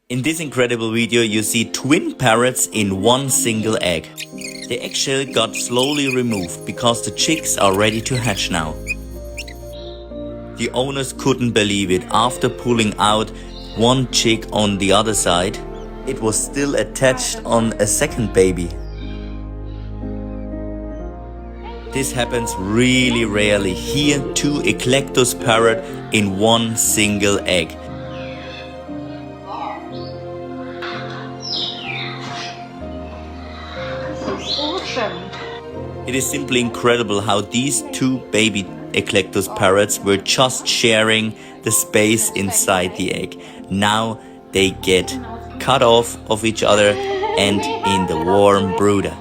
In this incredible video you see twin parrots in one single egg. The eggshell got slowly removed because the chicks are ready to hatch now. The owners couldn't believe it. After pulling out one chick on the other side, it was still attached on a second baby. This happens really rarely. Here, two eclectus parrot in one single egg. It is simply incredible how these two baby eclectus parrots were just sharing the space inside the egg. Now they get cut off of each other and in the warm brooder.